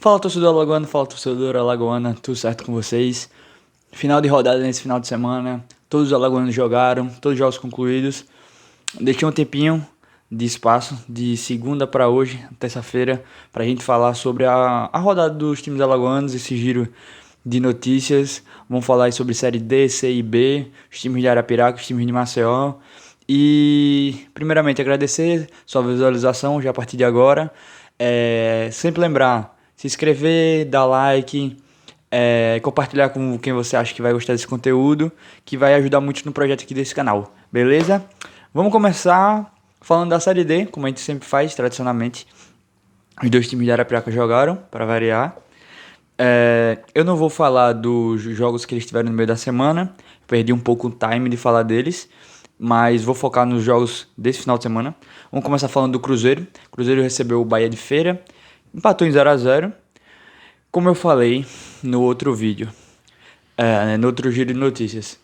Fala torcedor alagoano, fala torcedora alagoana, tudo certo com vocês? Final de rodada nesse final de semana, todos os alagoanos jogaram, todos os jogos concluídos. Deixei um tempinho de espaço de segunda para hoje, terça-feira, para a gente falar sobre a rodada dos times alagoanos, esse giro de notícias. Vamos falar aí sobre Série D, C e B, os times de Arapiraca, os times de Maceió. E, primeiramente, agradecer sua visualização já a partir de agora. Sempre lembrar, se inscrever, dar like, compartilhar com quem você acha que vai gostar desse conteúdo, que vai ajudar muito no projeto aqui desse canal, beleza? Vamos começar falando da Série D, como a gente sempre faz, tradicionalmente. Os dois times de Arapiraca jogaram, para variar. Eu não vou falar dos jogos que eles tiveram no meio da semana, perdi um pouco o time de falar deles, mas vou focar nos jogos desse final de semana. Vamos começar falando do Cruzeiro. O Cruzeiro recebeu o Bahia de Feira, empatou em 0-0. Como eu falei no outro vídeo, no outro giro de notícias,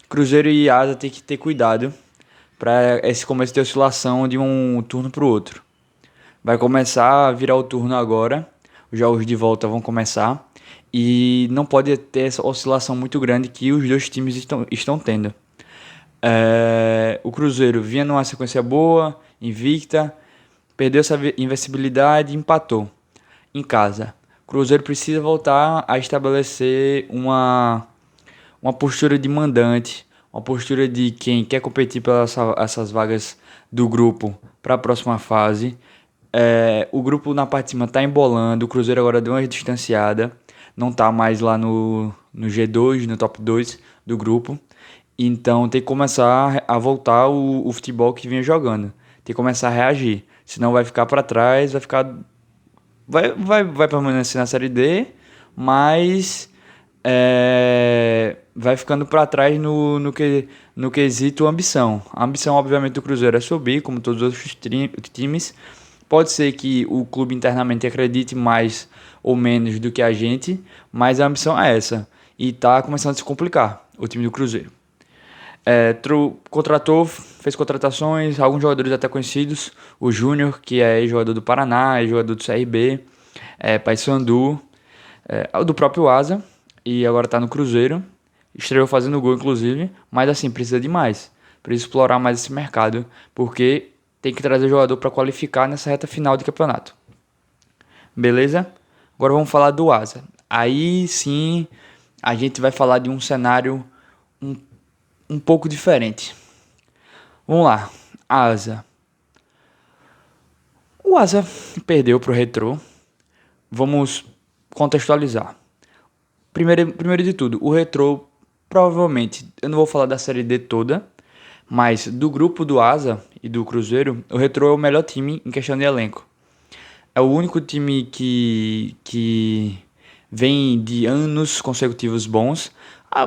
Cruzeiro e Asa tem que ter cuidado para esse começo de oscilação de um turno para o outro. Vai começar a virar o turno agora, os jogos de volta vão começar e não pode ter essa oscilação muito grande que os dois times estão tendo. O Cruzeiro vinha numa sequência boa, invicta, perdeu essa invencibilidade e empatou em casa. O Cruzeiro precisa voltar a estabelecer uma postura de mandante, uma postura de quem quer competir pelas essas vagas do grupo para a próxima fase. O grupo na parte de cima está embolando, o Cruzeiro agora deu uma distanciada, não está mais lá no G2, no top 2 do grupo. Então tem que começar a voltar o futebol que vinha jogando. Tem que começar a reagir. Senão vai ficar para trás, vai permanecer na Série D, mas vai ficando para trás no quesito ambição. A ambição, obviamente, do Cruzeiro é subir, como todos os outros times. Pode ser que o clube internamente acredite mais ou menos do que a gente, mas a ambição é essa. E tá começando a se complicar, o time do Cruzeiro. Contratou, fez contratações, alguns jogadores até conhecidos. O Júnior, que é jogador do Paraná, é jogador do CRB, Paysandu, do próprio Asa, e agora tá no Cruzeiro. Estreou fazendo gol, inclusive, mas assim, precisa de mais. Precisa explorar mais esse mercado, porque tem que trazer jogador para qualificar nessa reta final de campeonato. Beleza? Agora vamos falar do Asa. Aí sim, a gente vai falar de um cenário um pouco diferente. Vamos lá, Asa. O Asa perdeu pro Retrô. Vamos contextualizar. Primeiro de tudo, o Retrô provavelmente, eu não vou falar da Série D toda, mas do grupo do Asa e do Cruzeiro, o Retrô é o melhor time em questão de elenco. É o único time que vem de anos consecutivos bons.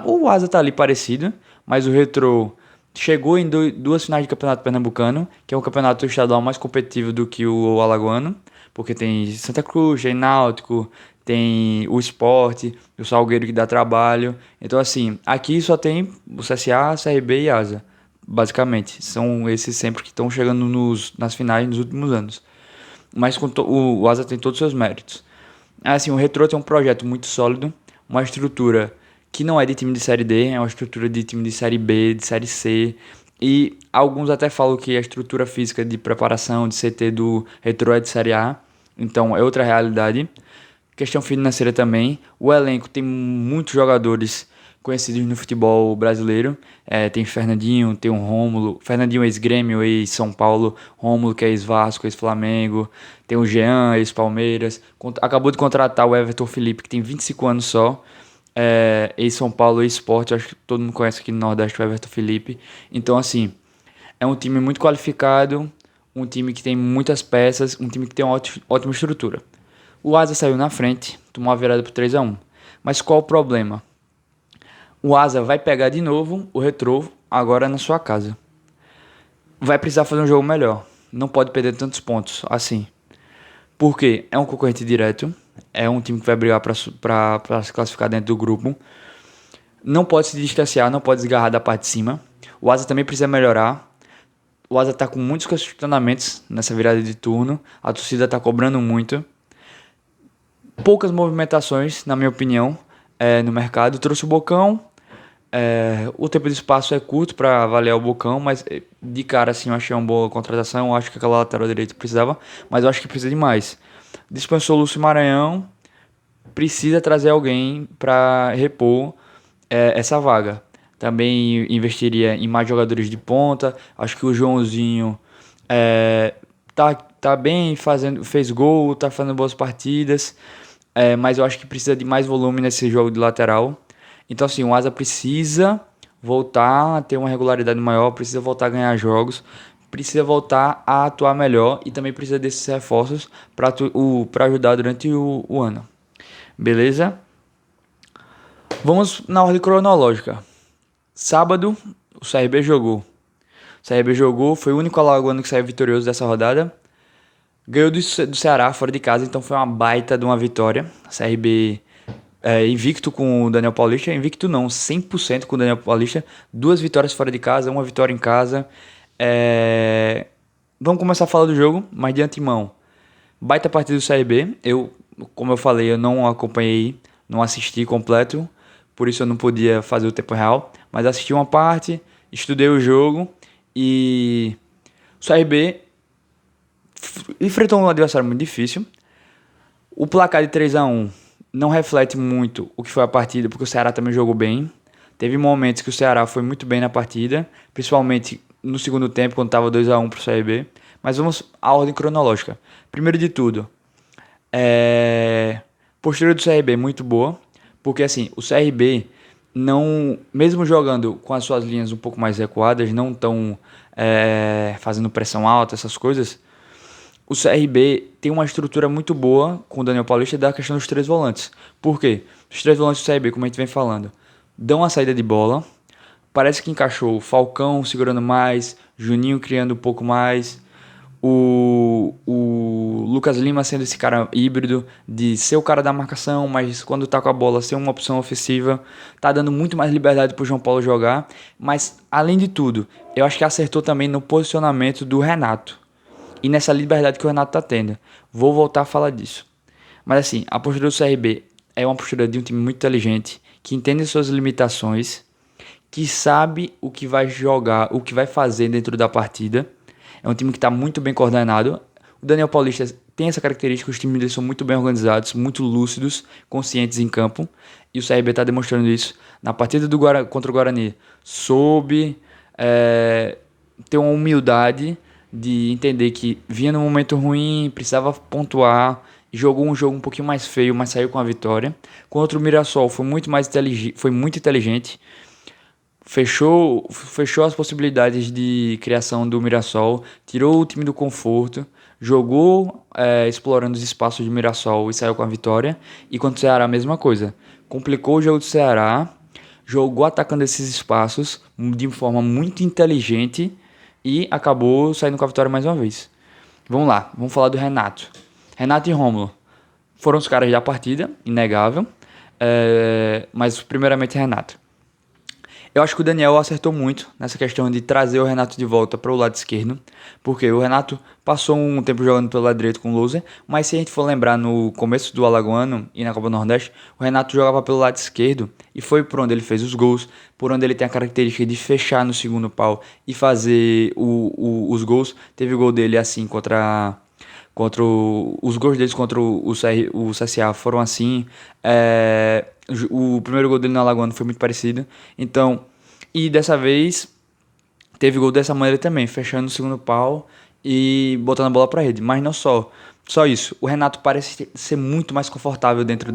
O Asa tá ali parecido, mas o Retrô chegou em duas finais de campeonato pernambucano, que é um campeonato estadual mais competitivo do que o alagoano, porque tem Santa Cruz, tem Náutico, tem o Sport, o Salgueiro que dá trabalho. Então assim, aqui só tem o CSA, CRB e Asa, basicamente. São esses sempre que estão chegando nas finais nos últimos anos. Mas o Asa tem todos os seus méritos. Assim, o Retrô tem um projeto muito sólido, uma estrutura que não é de time de Série D, é uma estrutura de time de Série B, de Série C. E alguns até falam que a estrutura física de preparação de CT do Retrô é de Série A. Então é outra realidade. Questão financeira também. O elenco tem muitos jogadores conhecidos no futebol brasileiro. Tem Fernandinho, tem o Rômulo. Fernandinho ex-Grêmio, ex-São Paulo. Rômulo que é ex-Vasco, ex-Flamengo. Tem o Jean, ex-Palmeiras. Acabou de contratar o Everton Felipe, que tem 25 anos só. Ex-São Paulo, ex-Sport. Acho que todo mundo conhece aqui no Nordeste o Everton Felipe. Então, assim, é um time muito qualificado. Um time que tem muitas peças. Um time que tem uma ótima estrutura. O Asa saiu na frente, tomou a virada por 3-1. Mas qual o problema? O Asa vai pegar de novo o Retrô agora na sua casa. Vai precisar fazer um jogo melhor. Não pode perder tantos pontos assim. Porque é um concorrente direto. É um time que vai brigar para se classificar dentro do grupo. Não pode se distanciar, não pode desgarrar da parte de cima. O Asa também precisa melhorar. O Asa está com muitos questionamentos nessa virada de turno. A torcida está cobrando muito. poucas movimentações, na minha opinião, no mercado. Trouxe o Bocão. O tempo de espaço é curto para avaliar o Bocão, mas de cara assim eu achei uma boa contratação. Eu acho que aquela lateral direita precisava, mas eu acho que precisa de mais. Dispensou o Lúcio Maranhão, precisa trazer alguém para repor essa vaga. Também investiria em mais jogadores de ponta. Acho que o Joãozinho tá bem, fez gol, tá fazendo boas partidas. Mas eu acho que precisa de mais volume nesse jogo de lateral. Então, assim, o Asa precisa voltar a ter uma regularidade maior, precisa voltar a ganhar jogos, precisa voltar a atuar melhor e também precisa desses reforços para ajudar durante o ano. Beleza? Vamos na ordem cronológica. Sábado, o CRB jogou. O CRB jogou, foi o único alagoano que saiu vitorioso dessa rodada. Ganhou do Ceará fora de casa, então foi uma baita de uma vitória. A CRB invicto com o Daniel Paulista. Invicto não, 100% com o Daniel Paulista. 2 vitórias fora de casa, 1 vitória em casa. Vamos começar a falar do jogo, mas de antemão. Baita partida do CRB. Como eu falei, eu não acompanhei, não assisti completo. Por isso eu não podia fazer o tempo real. Mas assisti uma parte, estudei o jogo. E o CRB enfrentou um adversário muito difícil. O placar de 3-1 não reflete muito o que foi a partida, porque o Ceará também jogou bem. Teve momentos que o Ceará foi muito bem na partida, principalmente no segundo tempo, quando estava 2-1 para o CRB. Mas vamos à ordem cronológica. Primeiro de tudo, postura do CRB muito boa, porque assim, o CRB não, mesmo jogando com as suas linhas um pouco mais recuadas, não tão fazendo pressão alta, essas coisas, o CRB tem uma estrutura muito boa com o Daniel Paulista da questão dos 3 volantes. Por quê? Os 3 volantes do CRB, como a gente vem falando, dão a saída de bola. Parece que encaixou Falcão segurando mais, Juninho criando um pouco mais, o Lucas Lima sendo esse cara híbrido de ser o cara da marcação, mas quando tá com a bola ser uma opção ofensiva, tá dando muito mais liberdade pro João Paulo jogar. Mas além de tudo, eu acho que acertou também no posicionamento do Renato e nessa liberdade que o Renato tá tendo. Vou voltar a falar disso. Mas assim, a postura do CRB é uma postura de um time muito inteligente, que entende suas limitações, que sabe o que vai jogar, o que vai fazer dentro da partida. É um time que está muito bem coordenado. O Daniel Paulista tem essa característica, os times deles são muito bem organizados, muito lúcidos, conscientes em campo. E o CRB está demonstrando isso. Na partida contra o Guarani, soube ter uma humildade de entender que vinha num momento ruim, precisava pontuar, jogou um jogo um pouquinho mais feio, mas saiu com a vitória. Contra o Mirassol foi muito inteligente, fechou as possibilidades de criação do Mirassol, tirou o time do conforto, jogou explorando os espaços do Mirassol e saiu com a vitória. E contra o Ceará a mesma coisa, complicou o jogo do Ceará, jogou atacando esses espaços de forma muito inteligente e acabou saindo com a vitória mais uma vez. Vamos lá, vamos falar do Renato. Renato e Rômulo foram os caras da partida, inegável. Mas primeiramente Renato. Eu acho que o Daniel acertou muito nessa questão de trazer o Renato de volta para o lado esquerdo, porque o Renato passou um tempo jogando pelo lado direito com o Louser, mas se a gente for lembrar no começo do Alagoano e na Copa do Nordeste, o Renato jogava pelo lado esquerdo e foi por onde ele fez os gols, por onde ele tem a característica de fechar no segundo pau e fazer os gols. Teve o gol dele assim os gols deles contra o CSA foram assim. O primeiro gol dele no Alagoano foi muito parecido. Então, e dessa vez teve gol dessa maneira também, fechando o segundo pau e botando a bola pra rede. Mas não só isso. O Renato parece ser muito mais confortável dentro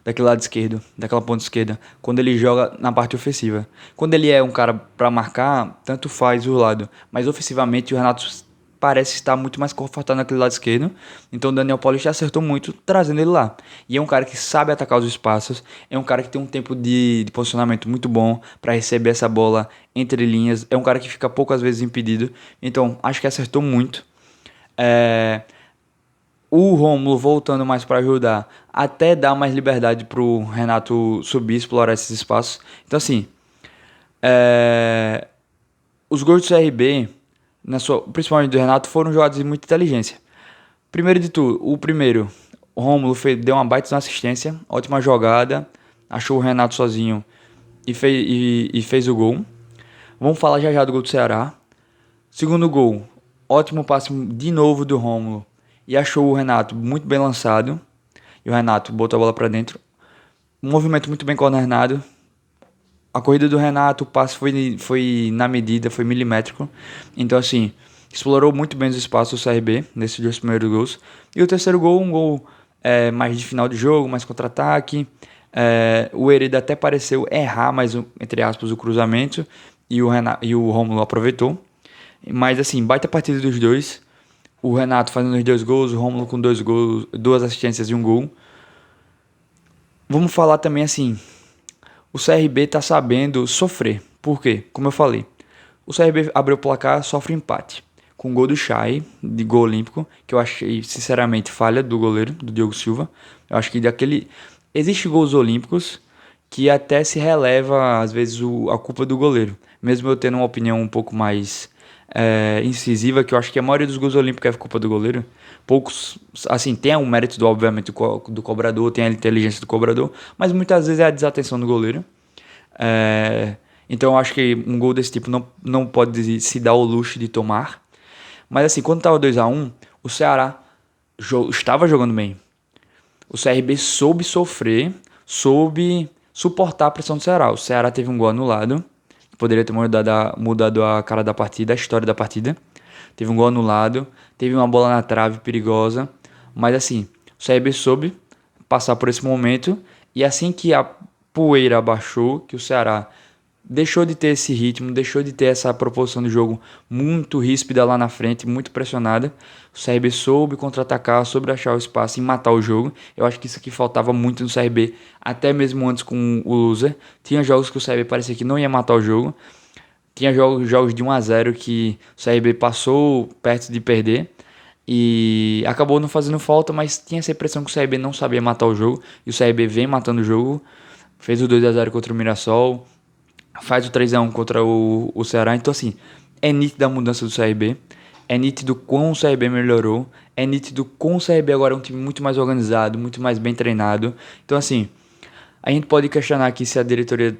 daquele lado esquerdo, daquela ponta esquerda, quando ele joga na parte ofensiva. Quando ele é um cara pra marcar, tanto faz o lado. Mas ofensivamente o Renato parece estar muito mais confortável naquele lado esquerdo. Então o Daniel Paulista acertou muito trazendo ele lá. E é um cara que sabe atacar os espaços, é um cara que tem um tempo de posicionamento muito bom para receber essa bola entre linhas, é um cara que fica poucas vezes impedido. Então acho que acertou muito. O Rômulo voltando mais para ajudar, até dá mais liberdade pro Renato subir, explorar esses espaços. Então assim, os gols do CRB, principalmente do Renato, foram jogados de muita inteligência. Primeiro de tudo, o primeiro, O Rômulo deu uma baita de uma assistência, ótima jogada, achou o Renato sozinho e fez o gol. Vamos falar já já do gol do Ceará. Segundo gol, ótimo passe de novo do Rômulo e achou o Renato muito bem lançado. E o Renato botou a bola para dentro. Um movimento muito bem coordenado. A corrida do Renato, o passe foi na medida, foi milimétrico. Então, assim, explorou muito bem os espaços do CRB nesses dois primeiros gols. E o terceiro gol, um gol mais de final de jogo, mais contra-ataque. O Hereda até pareceu errar mais, entre aspas, o cruzamento. E o Rômulo aproveitou. Mas, assim, baita partida dos dois. O Renato fazendo os dois gols, o Rômulo com dois gols, duas assistências e um gol. Vamos falar também, assim, o CRB tá sabendo sofrer. Por quê? Como eu falei, o CRB abriu o placar, sofre empate. Com o gol do Chay, de gol olímpico, que eu achei, sinceramente, falha do goleiro, do Diogo Silva. Eu acho que daquele... Existem gols olímpicos que até se releva, às vezes, a culpa do goleiro. Mesmo eu tendo uma opinião um pouco mais incisiva, que eu acho que a maioria dos gols olímpicos é culpa do goleiro. Poucos, assim, tem o mérito, obviamente, do cobrador, tem a inteligência do cobrador, mas muitas vezes é a desatenção do goleiro. Então eu acho que um gol desse tipo não pode se dar o luxo de tomar. Mas assim, quando estava 2-1, o Ceará estava jogando bem. O CRB soube sofrer, soube suportar a pressão do Ceará. O Ceará teve um gol anulado, que poderia ter mudado a cara da partida, a história da partida. Teve um gol anulado, teve uma bola na trave perigosa. Mas assim, o CRB soube passar por esse momento. E assim que a poeira abaixou, que o Ceará deixou de ter esse ritmo, deixou de ter essa proporção de jogo muito ríspida lá na frente, muito pressionada. O CRB soube contra-atacar, soube achar o espaço e matar o jogo. Eu acho que isso aqui faltava muito no CRB, até mesmo antes com o Loser. Tinha jogos que o CRB parecia que não ia matar o jogo. Tinha jogos de 1-0 que o CRB passou perto de perder. E acabou não fazendo falta, mas tinha essa impressão que o CRB não sabia matar o jogo. E o CRB vem matando o jogo. Fez o 2-0 contra o Mirassol, faz o 3-1 contra o Ceará. Então, assim, é nítido a mudança do CRB. É nítido como o CRB melhorou. É nítido como o CRB agora é um time muito mais organizado, muito mais bem treinado. Então, assim, a gente pode questionar aqui se a diretoria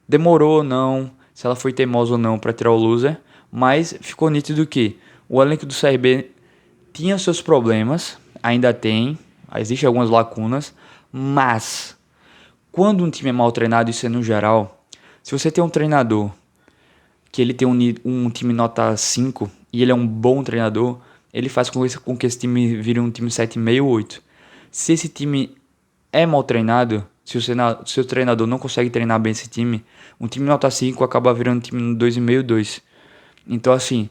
demorou ou não, se ela foi teimosa ou não para tirar o loser. Mas ficou nítido que o elenco do CRB tinha seus problemas, ainda tem, existem algumas lacunas, mas quando um time é mal treinado, isso é no geral, se você tem um treinador que ele tem um time nota 5 e ele é um bom treinador, ele faz com que esse time vire um time 7,5, 8. Se esse time é mal treinado, se o seu treinador não consegue treinar bem esse time, um time nota 5 acaba virando um time 2,5, 2. Então, assim,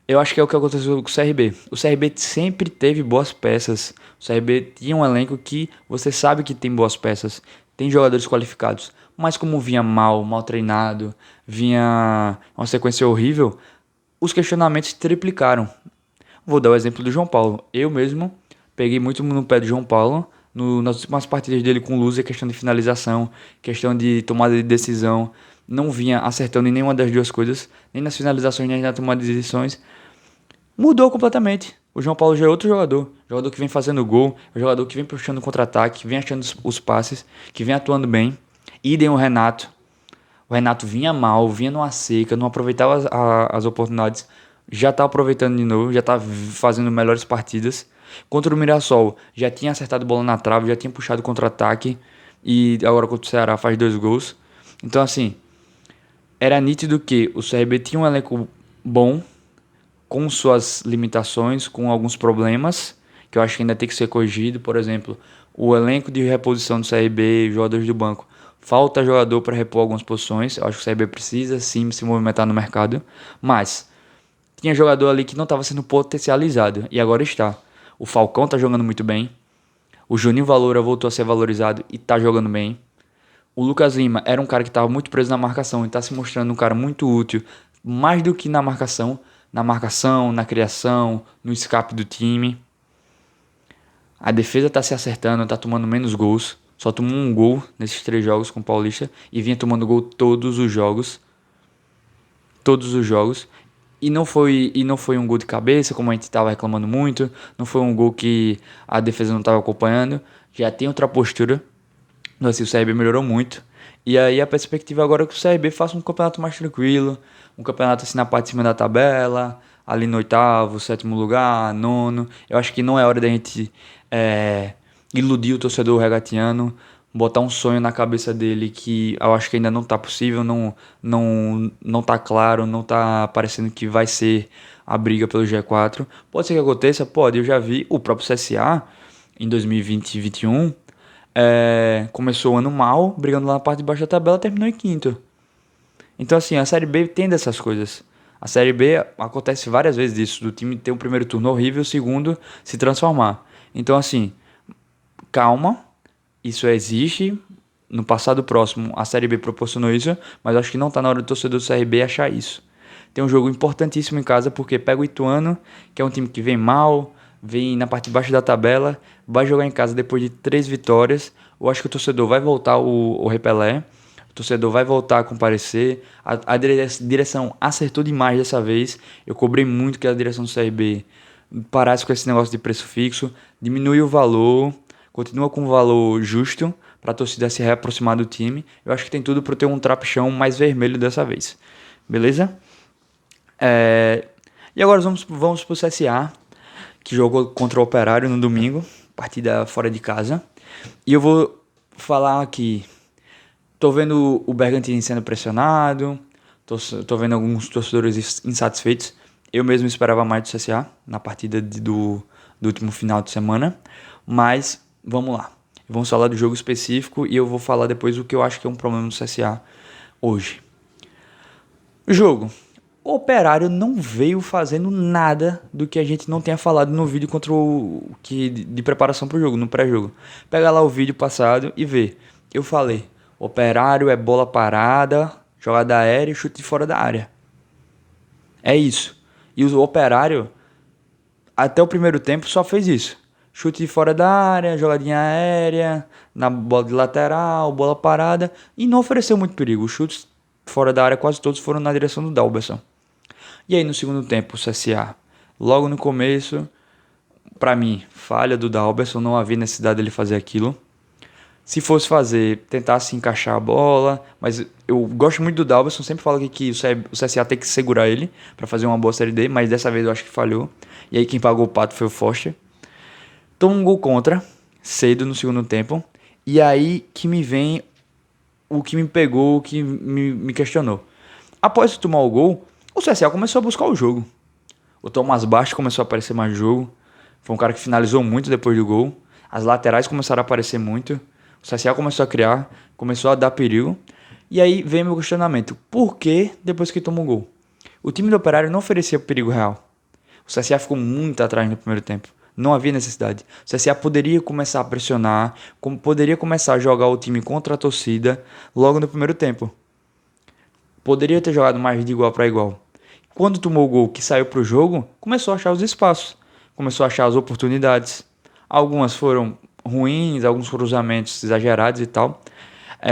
eu acho que é o que aconteceu com o CRB. O CRB sempre teve boas peças. O CRB tinha um elenco que você sabe que tem boas peças. Tem jogadores qualificados. Mas como vinha mal treinado, vinha uma sequência horrível, os questionamentos triplicaram. Vou dar o exemplo do João Paulo. Eu mesmo peguei muito no pé do João Paulo nas últimas partidas dele com o Luz, questão de finalização, questão de tomada de decisão. Não vinha acertando em nenhuma das duas coisas, nem nas finalizações, nem na tomada de decisões. Mudou completamente. O João Paulo já é outro jogador. Jogador que vem fazendo gol, jogador que vem puxando contra-ataque, que vem achando os passes, que vem atuando bem. Idem o Renato. O Renato vinha mal, vinha numa seca, não aproveitava as oportunidades. Já tá aproveitando de novo, já tá fazendo melhores partidas. Contra o Mirassol, já tinha acertado bola na trave, já tinha puxado contra-ataque. E agora contra o Ceará faz 2 gols. Então, assim, era nítido que o CRB tinha um elenco bom, com suas limitações, com alguns problemas, que eu acho que ainda tem que ser corrigido. Por exemplo, o elenco de reposição do CRB, jogadores do banco. Falta jogador para repor algumas posições. Eu acho que o CRB precisa sim se movimentar no mercado. Mas tinha jogador ali que não estava sendo potencializado. E agora está. O Falcão está jogando muito bem. O Juninho Valora voltou a ser valorizado e está jogando bem. O Lucas Lima era um cara que estava muito preso na marcação e está se mostrando um cara muito útil. Mais do que na marcação, na criação, no escape do time. A defesa está se acertando, está tomando menos gols. Só tomou um gol nesses 3 jogos com o Paulista e vinha tomando gol todos os jogos. Todos os jogos. E não foi um gol de cabeça, como a gente estava reclamando muito. Não foi um gol que a defesa não estava acompanhando. Já tem outra postura. Então, assim, o CRB melhorou muito. E aí a perspectiva agora é que o CRB faça um campeonato mais tranquilo. Um campeonato assim na parte de cima da tabela. Ali no oitavo, sétimo lugar, nono. Eu acho que não é hora da gente iludir o torcedor regatiano. Botar um sonho na cabeça dele que eu acho que ainda não tá possível, não tá claro, não tá parecendo que vai ser a briga pelo G4. Pode ser que aconteça, pode. Eu já vi o próprio CSA em 2020 e 2021. Começou o ano mal, brigando lá na parte de baixo da tabela, terminou em quinto. Então, assim, a Série B tem dessas coisas. A Série B acontece várias vezes disso, do time ter um primeiro turno horrível, o segundo se transformar. Então, assim, calma, isso existe. No passado próximo, a Série B proporcionou isso, mas acho que não tá na hora do torcedor do CRB achar isso. Tem um jogo importantíssimo em casa, porque pega o Ituano, que é um time que vem mal, vem na parte de baixo da tabela, vai jogar em casa depois de 3 vitórias. Eu acho que o torcedor vai voltar o repelé, o torcedor vai voltar a comparecer. A direção acertou demais dessa vez. Eu cobrei muito que a direção do CRB parasse com esse negócio de preço fixo, diminui o valor, continua com um valor justo para a torcida se reaproximar do time. Eu acho que tem tudo para ter um trapichão mais vermelho dessa vez. Beleza? E agora vamos pro CSA, que jogou contra o Operário no domingo, partida fora de casa. E eu vou falar aqui. Tô vendo o Bergantini sendo pressionado, tô vendo alguns torcedores insatisfeitos. Eu mesmo esperava mais do CSA na partida do último final de semana. Mas vamos lá. Vamos falar do jogo específico e eu vou falar depois o que eu acho que é um problema do CSA hoje. Jogo. O Operário não veio fazendo nada do que a gente não tenha falado no vídeo contra de preparação para o jogo, no pré-jogo. Pega lá o vídeo passado e vê. Eu falei, Operário é bola parada, jogada aérea e chute de fora da área. É isso. E o Operário, até o primeiro tempo, só fez isso. Chute de fora da área, jogadinha aérea, na bola de lateral, bola parada. E não ofereceu muito perigo. Os chutes fora da área quase todos foram na direção do Dalberson. E aí no segundo tempo, o CSA, logo no começo, pra mim, falha do Dalberson, não havia necessidade dele fazer aquilo. Se fosse fazer, tentasse encaixar a bola, mas eu gosto muito do Dalberson, sempre falo aqui que o CSA tem que segurar ele pra fazer uma boa Série D, mas dessa vez eu acho que falhou. E aí quem pagou o pato foi o Foster. Toma um gol contra, cedo no segundo tempo, e aí que me vem o que me pegou, o que me questionou. Após tomar o gol, o CSA começou a buscar o jogo. O Thomas Bastos começou a aparecer mais no jogo. Foi um cara que finalizou muito depois do gol. As laterais começaram a aparecer muito. O CSA começou a criar, começou a dar perigo. E aí vem meu questionamento. Por que depois que tomou o gol? O time do Operário não oferecia perigo real. O CSA ficou muito atrás no primeiro tempo. Não havia necessidade. O CSA poderia começar a pressionar, poderia começar a jogar o time contra a torcida logo no primeiro tempo. Poderia ter jogado mais de igual para igual. Quando tomou o gol que saiu para o jogo, começou a achar os espaços, começou a achar as oportunidades. Algumas foram ruins, alguns cruzamentos exagerados e tal,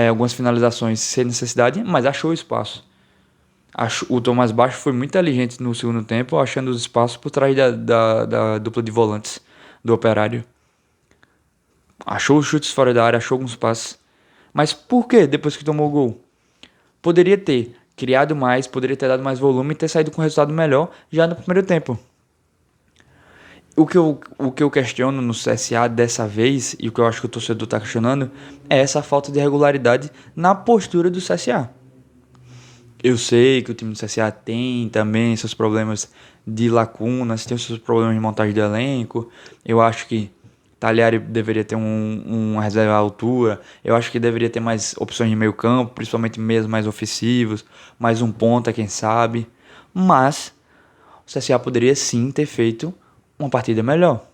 algumas finalizações sem necessidade, mas achou o espaço. O Thomas Baixo foi muito inteligente no segundo tempo, achando os espaços por trás da dupla de volantes do Operário. Achou os chutes fora da área, achou alguns passes. Mas por que depois que tomou o gol? Poderia ter criado mais, poderia ter dado mais volume e ter saído com um resultado melhor já no primeiro tempo. O que eu questiono no CSA dessa vez, e o que eu acho que o torcedor está questionando, é essa falta de regularidade na postura do CSA. Eu sei que o time do CSA tem também seus problemas de lacunas, tem seus problemas de montagem de elenco. Eu acho que Talhari deveria ter uma reserva à altura. Eu acho que deveria ter mais opções de meio campo, principalmente meios mais ofensivos, mais um ponta, quem sabe. Mas o CSA poderia sim ter feito uma partida melhor.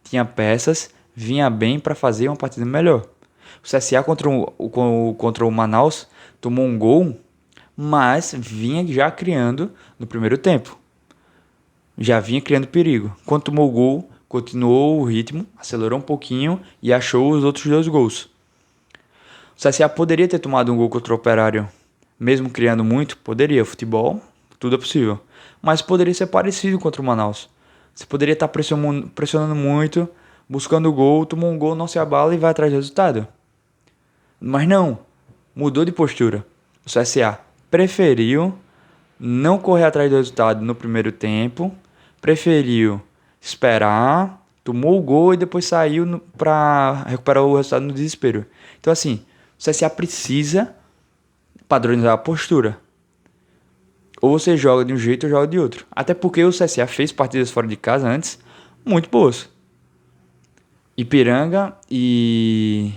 Tinha peças, vinha bem para fazer uma partida melhor. O CSA contra o Manaus tomou um gol, mas vinha já criando no primeiro tempo. Já vinha criando perigo. Quando tomou o gol, continuou o ritmo, acelerou um pouquinho e achou os outros 2 gols. O CSA poderia ter tomado um gol contra o Operário, mesmo criando muito, poderia. Futebol, tudo é possível. mas poderia ser parecido contra o Manaus. Você poderia estar pressionando muito, buscando o gol, tomou um gol, não se abala e vai atrás do resultado. Mas não, mudou de postura. O CSA preferiu não correr atrás do resultado no primeiro tempo, preferiu esperar, tomou o gol e depois saiu para recuperar o resultado no desespero. Então assim, o CSA precisa padronizar a postura. Ou você joga de um jeito ou joga de outro. Até porque o CSA fez partidas fora de casa antes muito boas. Ipiranga e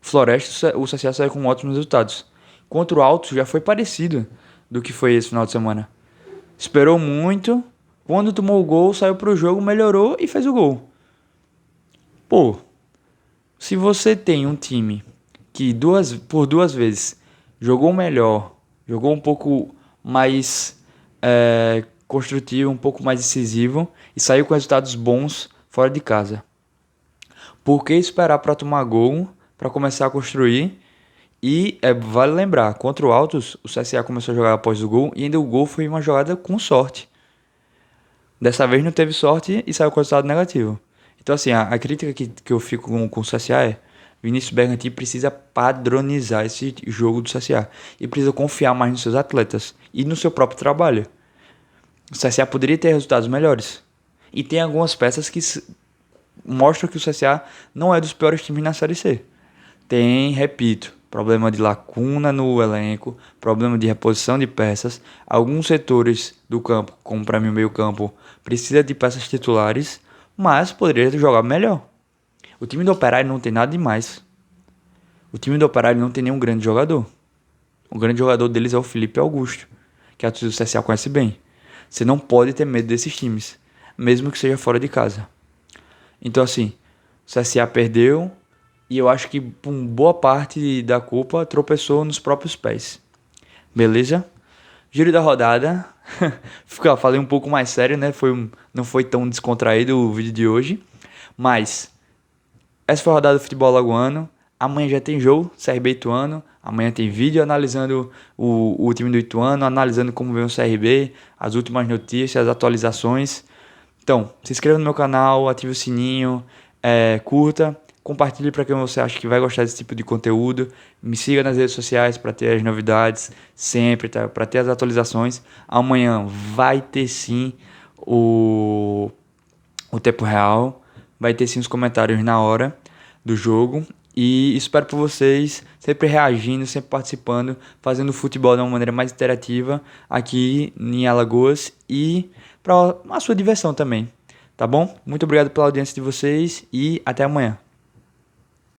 Floresta, o CSA saiu com ótimos resultados. Contra o Alto já foi parecido do que foi esse final de semana. Esperou muito, quando tomou o gol, saiu pro jogo, melhorou e fez o gol. Pô, se você tem um time que por duas vezes jogou melhor, jogou um pouco mais construtivo, um pouco mais decisivo e saiu com resultados bons fora de casa. Por que esperar para tomar gol, para começar a construir? E vale lembrar, contra o Altos, o CSA começou a jogar após o gol e ainda o gol foi uma jogada com sorte. Dessa vez não teve sorte e saiu com resultado negativo. Então assim, a crítica que eu fico com o CSA é: Vinícius Bergantin precisa padronizar esse jogo do CSA e precisa confiar mais nos seus atletas e no seu próprio trabalho. O CSA poderia ter resultados melhores. E tem algumas peças que mostram que o CSA não é dos piores times na Série C. Tem, repito, problema de lacuna no elenco, problema de reposição de peças. Alguns setores do campo, como para mim o meio campo, precisa de peças titulares, mas poderia jogar melhor. O time do Operário não tem nada demais. O time do Operário não tem nenhum grande jogador. O grande jogador deles é o Felipe Augusto, que a torcida do CSA conhece bem. Você não pode ter medo desses times, mesmo que seja fora de casa. Então assim, o CSA perdeu e eu acho que por boa parte da culpa tropeçou nos próprios pés. Beleza? Giro da rodada. Falei um pouco mais sério, né? Não foi tão descontraído o vídeo de hoje. Mas essa foi a rodada do futebol alagoano. Amanhã já tem jogo, CRB e Ituano. Amanhã tem vídeo analisando o time do Ituano, analisando como vem o CRB, as últimas notícias, as atualizações. Então, se inscreva no meu canal, ative o sininho, curta, compartilhe para quem você acha que vai gostar desse tipo de conteúdo. Me siga nas redes sociais para ter as novidades sempre, tá? Para ter as atualizações. Amanhã vai ter sim o tempo real, vai ter sim os comentários na hora do jogo. E espero por vocês sempre reagindo, sempre participando, fazendo futebol de uma maneira mais interativa aqui em Alagoas e para a sua diversão também, tá bom? Muito obrigado pela audiência de vocês e até amanhã.